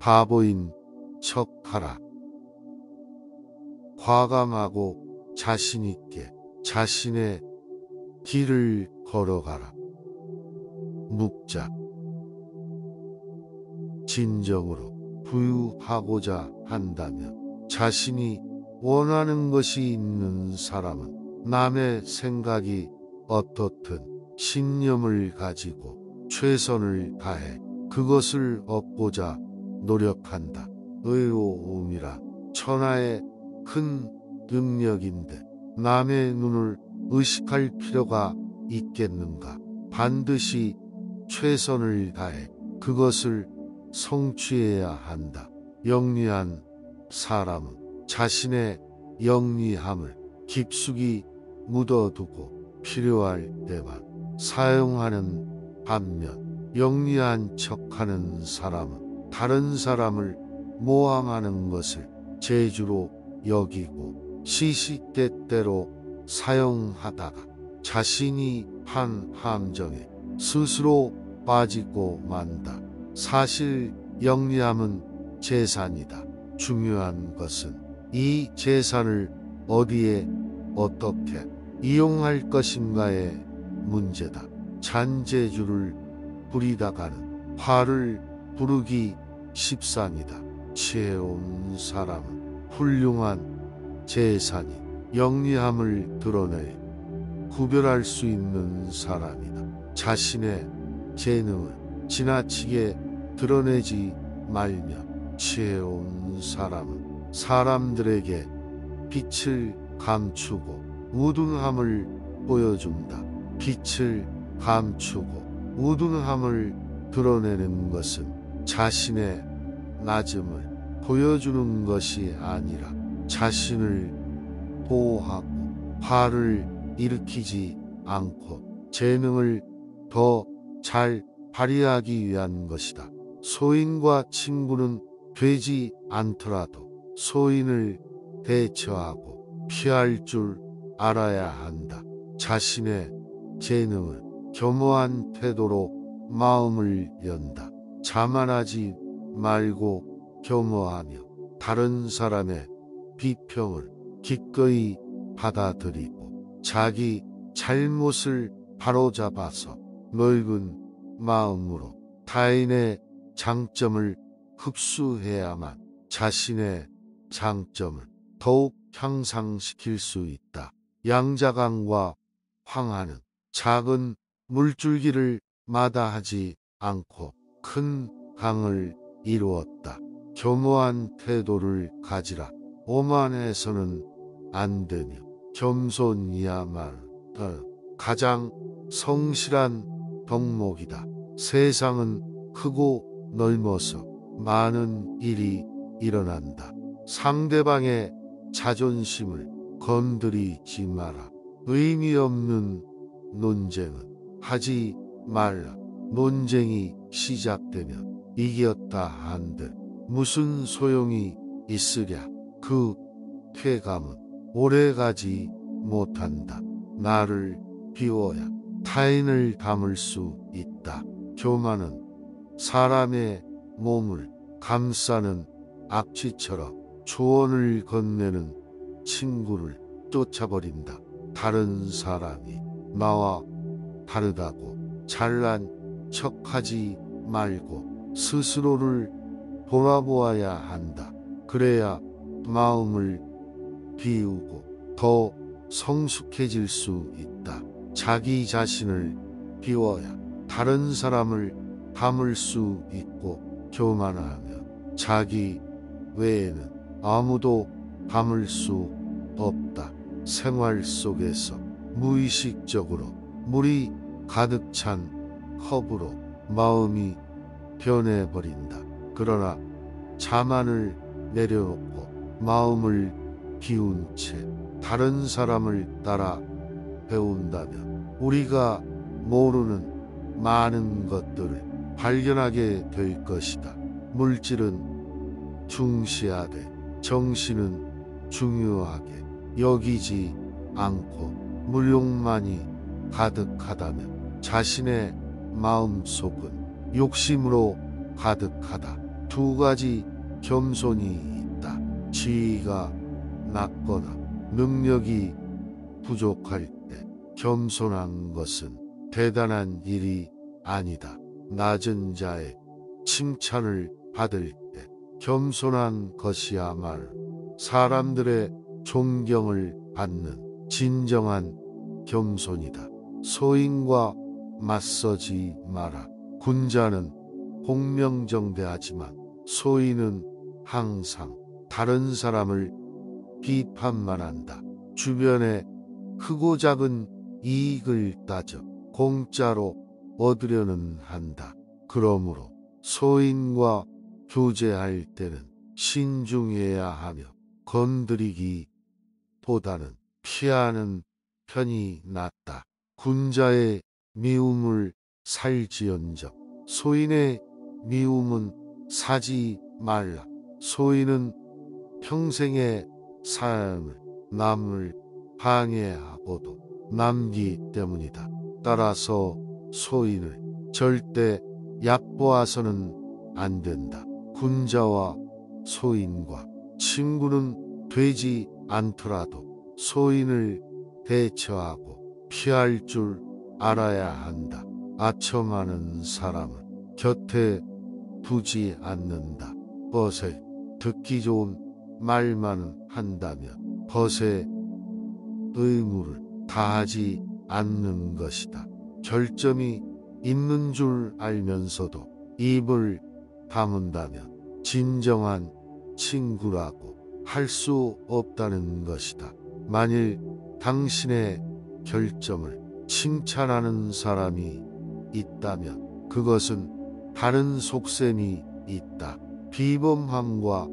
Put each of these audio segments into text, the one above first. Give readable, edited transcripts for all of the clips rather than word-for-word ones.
바보인 척하라. 과감하고 자신있게 자신의 길을 걸어가라. 묵자. 진정으로 부유하고자 한다면 자신이 원하는 것이 있는 사람은 남의 생각이 어떻든 신념을 가지고 최선을 다해 그것을 얻고자 노력한다. 의로움이라 천하의 큰 능력인데 남의 눈을 의식할 필요가 있겠는가? 반드시 최선을 다해 그것을 성취해야 한다. 영리한 사람은 자신의 영리함을 깊숙이 묻어두고 필요할 때만 사용하는 반면 영리한 척하는 사람은 다른 사람을 모함하는 것을 재주로 여기고 시시때때로 사용하다가 자신이 한 함정에 스스로 빠지고 만다. 사실 영리함은 재산이다. 중요한 것은 이 재산을 어디에 어떻게 이용할 것인가의 문제다. 잔재주를 부리다가는 화를 부르기 십상이다. 지혜로운 사람은 훌륭한 재산이 영리함을 드러내 구별할 수 있는 사람이다. 자신의 재능을 지나치게 드러내지 말며 지혜로운 사람은 사람들에게 빛을 감추고 우둔함을 보여준다. 빛을 감추고 우둔함을 드러내는 것은 자신의 낮음을 보여주는 것이 아니라 자신을 보호하고 화를 일으키지 않고 재능을 더 잘 발휘하기 위한 것이다. 소인과 친구는 되지 않더라도 소인을 대처하고 피할 줄 알아야 한다. 자신의 재능을 겸허한 태도로 마음을 연다. 자만하지 말고 겸허하며 다른 사람의 비평을 기꺼이 받아들이고 자기 잘못을 바로잡아서 넓은 마음으로 타인의 장점을 흡수해야만 자신의 장점을 더욱 향상시킬 수 있다. 양자강과 황하는 작은 물줄기를 마다하지 않고 큰 강을 이루었다. 겸허한 태도를 가지라. 오만해서는 안 되며 겸손이야말로 가장 성실한 덕목이다. 세상은 크고 넓어서 많은 일이 일어난다. 상대방의 자존심을 건드리지 마라. 의미 없는 논쟁은 하지 말라. 논쟁이 시작되면 이겼다 한들 무슨 소용이 있으랴. 그 쾌감은 오래가지 못한다. 나를 비워야 타인을 담을 수 있다. 교만은 사람의 몸을 감싸는 악취처럼 조언을 건네는 친구를 쫓아버린다. 다른 사람이 나와 다르다고 잘난 척하지 말고 스스로를 돌아보아야 한다. 그래야 마음을 비우고 더 성숙해질 수 있다. 자기 자신을 비워야 다른 사람을 담을 수 있고 교만하며 자기 외에는 아무도 담을 수 없다. 생활 속에서 무의식적으로 물이 가득 찬 컵으로 마음이 변해버린다. 그러나 자만을 내려놓고 마음을 비운 채 다른 사람을 따라 배운다면 우리가 모르는 많은 것들을 발견하게 될 것이다. 물질은 중시하되 정신은 중요하게 여기지 않고 물욕만이 가득하다면 자신의 마음속은 욕심으로 가득하다. 두 가지 겸손이 있다. 지위가 낮거나 능력이 부족할 때 겸손한 것은 대단한 일이 아니다. 낮은 자의 칭찬을 받을 때 겸손한 것이야말로 사람들의 존경을 받는 진정한 겸손이다. 소인과 맞서지 마라. 군자는 공명정대하지만 소인은 항상 다른 사람을 비판만 한다. 주변에 크고 작은 이익을 따져 공짜로 얻으려는 한다. 그러므로 소인과 교제할 때는 신중해야 하며 건드리기보다는 피하는 편이 낫다. 군자의 미움을 살지언정 소인의 미움은 사지 말라. 소인은 평생의 삶을 남을 방해하고도 남기 때문이다. 따라서 소인을 절대 얕보아서는 안 된다. 군자와 소인과 친구는 되지 않더라도 소인을 대처하고 피할 줄 알아야 한다. 아첨하는 사람은 곁에 두지 않는다. 벗에 듣기 좋은 말만 한다면 벗의 의무를 다하지 않는 것이다. 결점이 있는 줄 알면서도 입을 다문다면 진정한 친구라고 할 수 없다는 것이다. 만일 당신의 결점을 칭찬하는 사람이 있다면 그것은 다른 속셈이 있다. 비범함과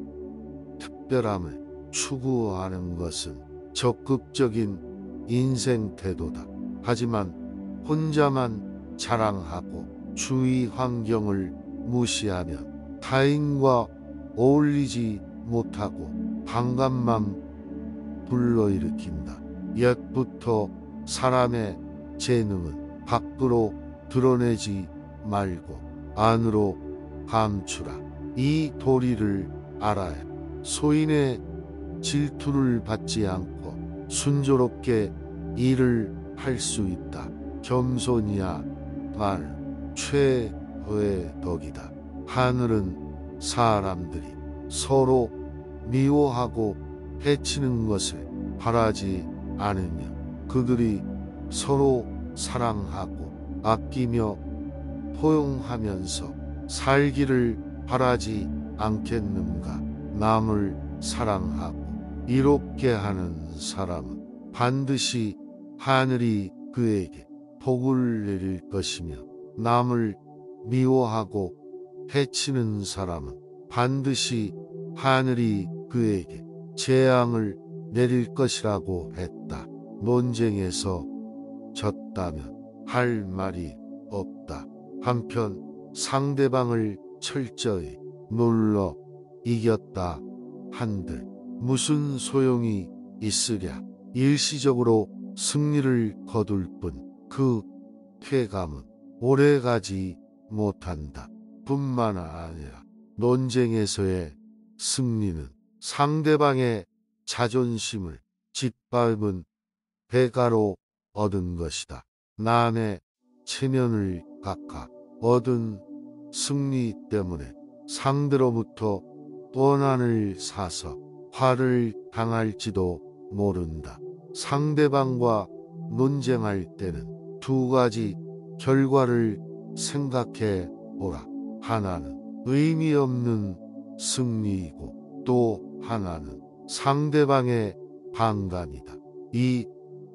특별함을 추구하는 것은 적극적인 인생 태도다. 하지만 혼자만 자랑하고 주위 환경을 무시하면 타인과 어울리지 못하고 반감만 불러일으킨다. 옛부터 사람의 재능은 밖으로 드러내지 말고 안으로 감추라. 이 도리를 알아야 소인의 질투를 받지 않고 순조롭게 일을 할 수 있다. 겸손이야 말 최고의 덕이다. 하늘은 사람들이 서로 미워하고 해치는 것을 바라지 않으며 그들이 서로 사랑하고 아끼며 포용하면서 살기를 바라지 않겠는가. 남을 사랑하고 이롭게 하는 사람은 반드시 하늘이 그에게 복을 내릴 것이며 남을 미워하고 해치는 사람은 반드시 하늘이 그에게 재앙을 내릴 것이라고 했다. 논쟁에서 졌다면 할 말이 없다. 한편 상대방을 철저히 눌러 이겼다 한들 무슨 소용이 있으랴. 일시적으로 승리를 거둘 뿐 그 쾌감은 오래가지 못한다. 뿐만 아니라 논쟁에서의 승리는 상대방의 자존심을 짓밟은 대가로 얻은 것이다. 남의 체면을 깎아 얻은 승리 때문에 상대로부터 원한을 사서 화를 당할지도 모른다. 상대방과 논쟁할 때는 두 가지 결과를 생각해 보라. 하나는 의미 없는 승리이고 또 하나는 상대방의 반감이다. 이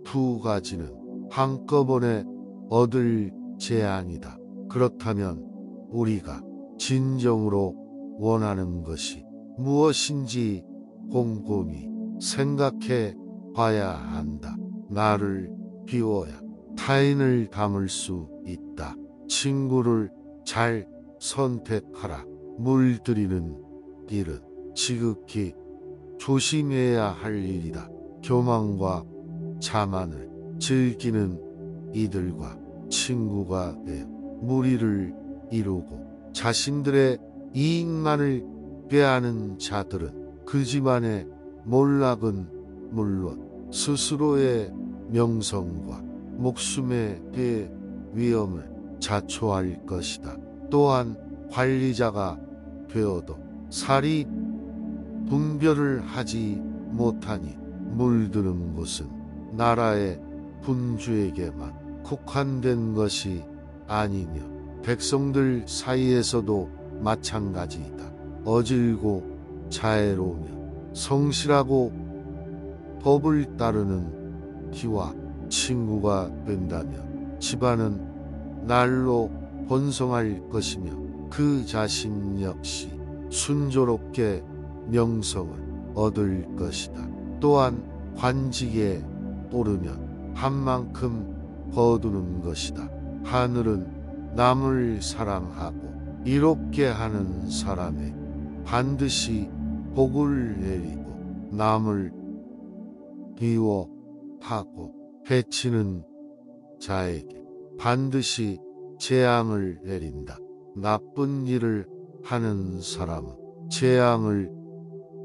두 가지는 한꺼번에 얻을 재앙이다. 그렇다면 우리가 진정으로 원하는 것이 무엇인지 곰곰이 생각해 봐야 한다. 나를 비워야 타인을 담을 수 있다. 친구를 잘 선택하라. 물들이는 일은 지극히 조심해야 할 일이다. 교만과 자만을 즐기는 이들과 친구가 되어 무리를 이루고 자신들의 이익만을 꾀하는 자들은 그 집안의 몰락은 물론 스스로의 명성과 목숨의 위험을 자초할 것이다. 또한 관리자가 되어도 사리 분별을 하지 못하니 물드는 곳은 나라의 군주에게만 국한된 것이 아니며 백성들 사이에서도 마찬가지이다. 어질고 자애로우며 성실하고 법을 따르는 기와 친구가 된다면 집안은 날로 번성할 것이며 그 자신 역시 순조롭게 명성을 얻을 것이다. 또한 관직에 오르면 한 만큼 거두는 것이다. 하늘은 남을 사랑하고 이롭게 하는 사람에 반드시 복을 내리고 남을 미워하고 해치는 자에게 반드시 재앙을 내린다. 나쁜 일을 하는 사람은 재앙을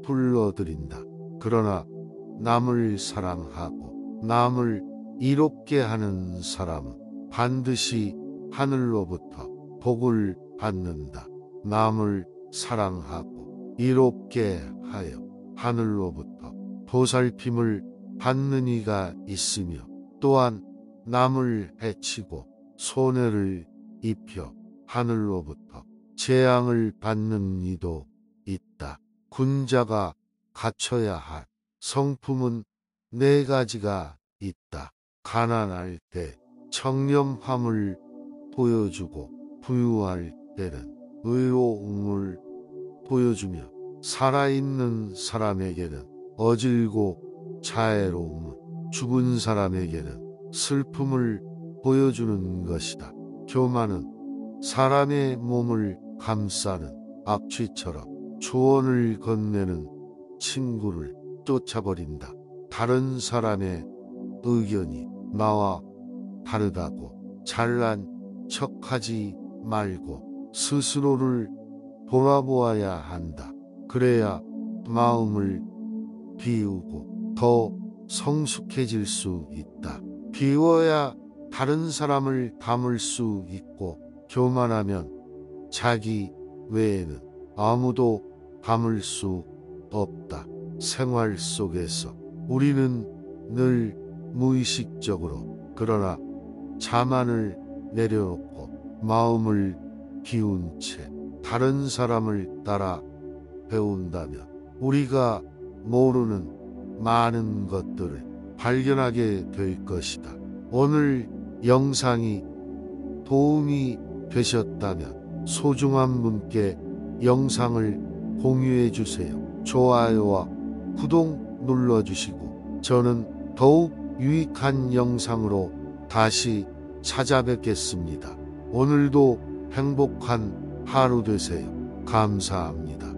불러들인다. 그러나 남을 사랑하고 남을 이롭게 하는 사람은 반드시 하늘로부터 복을 받는다. 남을 사랑하고 이롭게 하여 하늘로부터 보살핌을 받는 이가 있으며 또한 남을 해치고 손해를 입혀 하늘로부터 재앙을 받는 이도 있다. 군자가 갖춰야 할 성품은 4가지가 있다. 가난할 때 청렴함을 보여주고 부유할 때는 의로움을 보여주며 살아있는 사람에게는 어질고 자애로움은 죽은 사람에게는 슬픔을 보여주는 것이다. 교만은 사람의 몸을 감싸는 악취처럼 조언을 건네는 친구를 쫓아버린다. 다른 사람의 의견이 나와 다르다고 잘난 척하지 말고 스스로를 돌아보아야 한다. 그래야 마음을 비우고 더 성숙해질 수 있다. 비워야 다른 사람을 담을 수 있고 교만하면 자기 외에는 아무도 담을 수 없다. 생활 속에서 우리는 늘 무의식적으로 그러나 자만을 내려놓고 마음을 비운 채 다른 사람을 따라 배운다면 우리가 모르는 많은 것들을 발견하게 될 것이다. 오늘 영상이 도움이 되셨다면 소중한 분께 영상을 공유해 주세요. 좋아요와 구독 눌러주시고 저는 더욱 유익한 영상으로 다시 찾아뵙겠습니다. 오늘도 행복한 하루 되세요. 감사합니다.